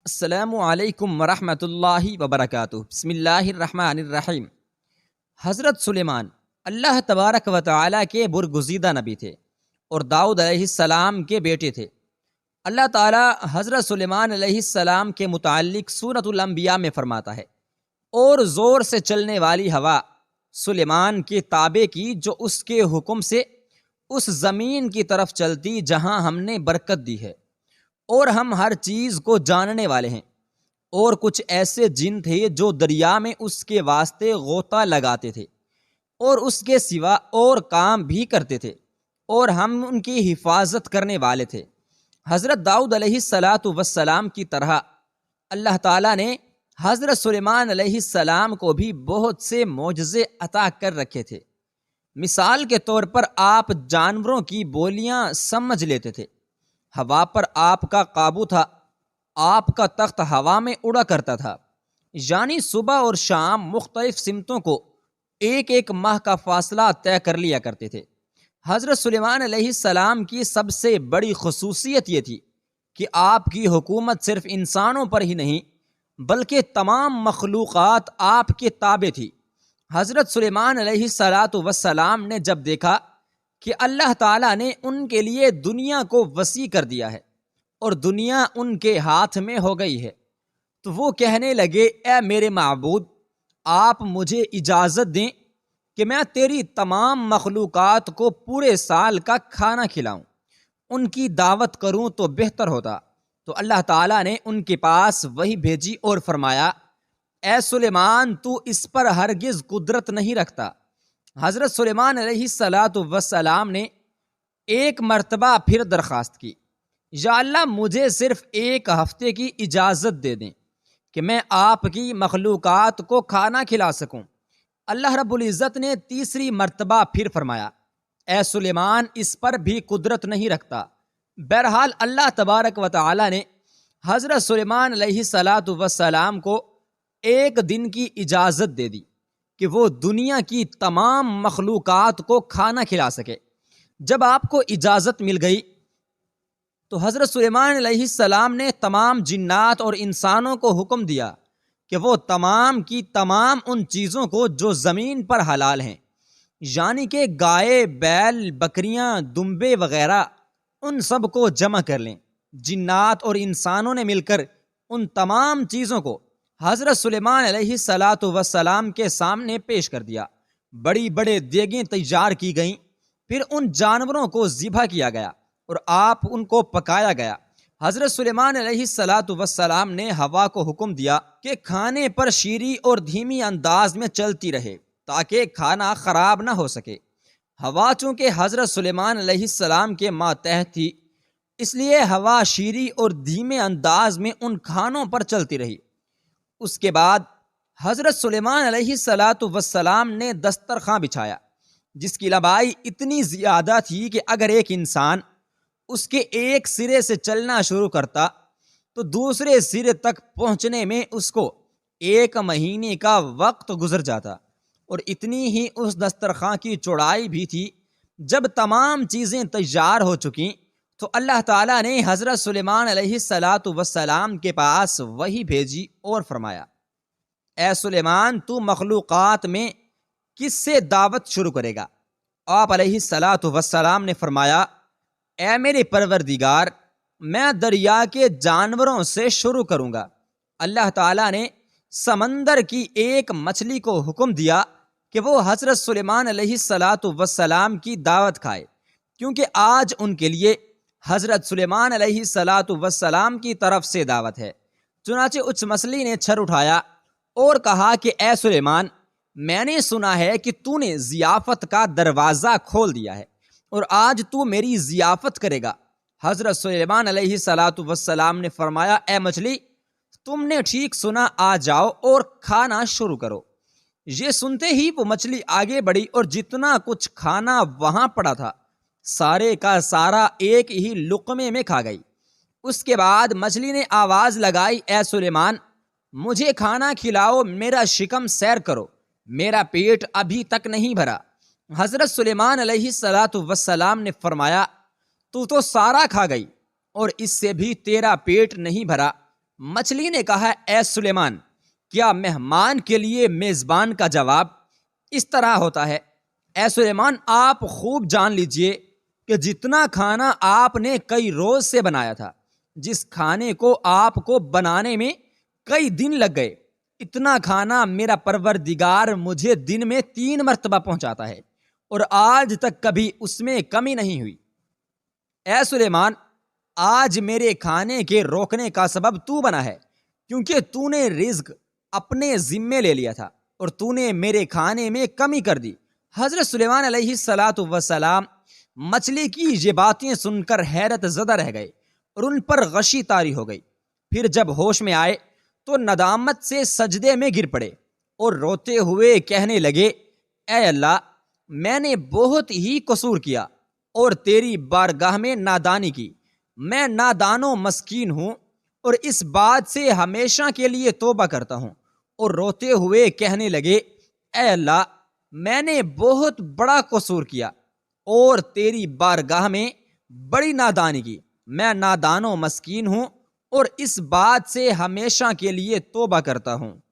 السلام علیکم ورحمۃ اللہ وبرکاتہ۔ بسم اللہ الرحمن الرحیم۔ حضرت سلیمان اللہ تبارک و تعالیٰ کے برگزیدہ نبی تھے اور داؤد علیہ السلام کے بیٹے تھے۔ اللہ تعالیٰ حضرت سلیمان علیہ السلام کے متعلق سورۃ الانبیاء میں فرماتا ہے، اور زور سے چلنے والی ہوا سلیمان کے تابع کی جو اس کے حکم سے اس زمین کی طرف چلتی جہاں ہم نے برکت دی ہے، اور ہم ہر چیز کو جاننے والے ہیں۔ اور کچھ ایسے جن تھے جو دریا میں اس کے واسطے غوطہ لگاتے تھے اور اس کے سوا اور کام بھی کرتے تھے، اور ہم ان کی حفاظت کرنے والے تھے۔ حضرت داؤد علیہ السلام کی طرح اللہ تعالیٰ نے حضرت سلیمان علیہ السلام کو بھی بہت سے معجزے عطا کر رکھے تھے۔ مثال کے طور پر آپ جانوروں کی بولیاں سمجھ لیتے تھے، ہوا پر آپ کا قابو تھا، آپ کا تخت ہوا میں اڑا کرتا تھا، یعنی صبح اور شام مختلف سمتوں کو ایک ایک ماہ کا فاصلہ طے کر لیا کرتے تھے۔ حضرت سلیمان علیہ السلام کی سب سے بڑی خصوصیت یہ تھی کہ آپ کی حکومت صرف انسانوں پر ہی نہیں بلکہ تمام مخلوقات آپ کے تابع تھی۔ حضرت سلیمان علیہ السلام نے جب دیکھا کہ اللہ تعالیٰ نے ان کے لیے دنیا کو وسیع کر دیا ہے اور دنیا ان کے ہاتھ میں ہو گئی ہے، تو وہ کہنے لگے، اے میرے معبود، آپ مجھے اجازت دیں کہ میں تیری تمام مخلوقات کو پورے سال کا کھانا کھلاؤں، ان کی دعوت کروں تو بہتر ہوتا۔ تو اللہ تعالیٰ نے ان کے پاس وحی بھیجی اور فرمایا، اے سلیمان، تو اس پر ہرگز قدرت نہیں رکھتا۔ حضرت سلیمان علیہ السلام نے ایک مرتبہ پھر درخواست کی، یا اللہ مجھے صرف ایک ہفتے کی اجازت دے دیں کہ میں آپ کی مخلوقات کو کھانا کھلا سکوں۔ اللہ رب العزت نے تیسری مرتبہ پھر فرمایا، اے سلیمان، اس پر بھی قدرت نہیں رکھتا۔ بہرحال اللہ تبارک و تعالی نے حضرت سلیمان علیہ السلام کو ایک دن کی اجازت دے دی کہ وہ دنیا کی تمام مخلوقات کو کھانا کھلا سکے۔ جب آپ کو اجازت مل گئی تو حضرت سلیمان علیہ السلام نے تمام جنات اور انسانوں کو حکم دیا کہ وہ تمام کی تمام ان چیزوں کو جو زمین پر حلال ہیں، یعنی کہ گائے، بیل، بکریاں، دمبے وغیرہ، ان سب کو جمع کر لیں۔ جنات اور انسانوں نے مل کر ان تمام چیزوں کو حضرت سلیمان علیہ السلام کے سامنے پیش کر دیا۔ بڑی بڑے دیگیں تیار کی گئیں، پھر ان جانوروں کو ذبح کیا گیا اور آپ ان کو پکایا گیا۔ حضرت سلیمان علیہ السلام نے ہوا کو حکم دیا کہ کھانے پر شیریں اور دھیمی انداز میں چلتی رہے تاکہ کھانا خراب نہ ہو سکے۔ ہوا چونکہ حضرت سلیمان علیہ السلام کے ماتحت تھی، اس لیے ہوا شیریں اور دھیمے انداز میں ان کھانوں پر چلتی رہی۔ اس کے بعد حضرت سلیمان علیہ السلام نے دسترخواں بچھایا جس کی لمبائی اتنی زیادہ تھی کہ اگر ایک انسان اس کے ایک سرے سے چلنا شروع کرتا تو دوسرے سرے تک پہنچنے میں اس کو 1 مہینے کا وقت گزر جاتا، اور اتنی ہی اس دسترخواں کی چوڑائی بھی تھی۔ جب تمام چیزیں تیار ہو چکیں تو اللہ تعالیٰ نے حضرت سلیمان علیہ السلام کے پاس وحی بھیجی اور فرمایا، اے سلیمان، تو مخلوقات میں کس سے دعوت شروع کرے گا؟ آپ علیہ السلام نے فرمایا، اے میرے پروردگار، میں دریا کے جانوروں سے شروع کروں گا۔ اللہ تعالیٰ نے سمندر کی ایک مچھلی کو حکم دیا کہ وہ حضرت سلیمان علیہ السلام کی دعوت کھائے، کیونکہ آج ان کے لیے حضرت سلیمان علیہ السلام کی طرف سے دعوت ہے۔ چنانچہ اس مچھلی نے چھر اٹھایا اور کہا کہ اے سلیمان، میں نے سنا ہے کہ تو نے ضیافت کا دروازہ کھول دیا ہے اور آج تو میری ضیافت کرے گا۔ حضرت سلیمان علیہ السلام نے فرمایا، اے مچھلی، تم نے ٹھیک سنا، آ جاؤ اور کھانا شروع کرو۔ یہ سنتے ہی وہ مچھلی آگے بڑھی اور جتنا کچھ کھانا وہاں پڑا تھا سارے کا سارا ایک ہی لقمے میں کھا گئی۔ اس کے بعد مچھلی نے آواز لگائی، اے سلیمان، مجھے کھانا کھلاؤ، میرا شکم سیر کرو، میرا پیٹ ابھی تک نہیں بھرا۔ حضرت سلیمان علیہ السلام نے فرمایا، تو سارا کھا گئی اور اس سے بھی تیرا پیٹ نہیں بھرا، مچھلی نے کہا اے سلیمان، کیا مہمان کے لیے میزبان کا جواب اس طرح ہوتا ہے؟ اے سلیمان، آپ خوب جان لیجئے کہ جتنا کھانا آپ نے کئی روز سے بنایا تھا، جس کھانے کو آپ کو بنانے میں کئی دن لگ گئے، اتنا کھانا میرا پروردگار مجھے دن میں 3 مرتبہ پہنچاتا ہے، اور آج تک کبھی اس میں کمی نہیں ہوئی۔ اے سلیمان، آج میرے کھانے کے روکنے کا سبب تو بنا ہے، کیونکہ تو نے رزق اپنے ذمے لے لیا تھا اور تو نے میرے کھانے میں کمی کر دی۔ حضرت سلیمان علیہ السلام مچھلی کی یہ باتیں سن کر حیرت زدہ رہ گئے اور ان پر غشی طاری ہو گئی۔ پھر جب ہوش میں آئے تو ندامت سے سجدے میں گر پڑے اور روتے ہوئے کہنے لگے، اے اللہ، میں نے بہت ہی قصور کیا اور تیری بارگاہ میں نادانی کی۔ میں نادان و مسکین ہوں اور اس بات سے ہمیشہ کے لیے توبہ کرتا ہوں۔ اور روتے ہوئے کہنے لگے، اے اللہ، میں نے بہت بڑا قصور کیا اور تیری بارگاہ میں بڑی نادانی کی۔ میں نادان و مسکین ہوں اور اس بات سے ہمیشہ کے لیے توبہ کرتا ہوں۔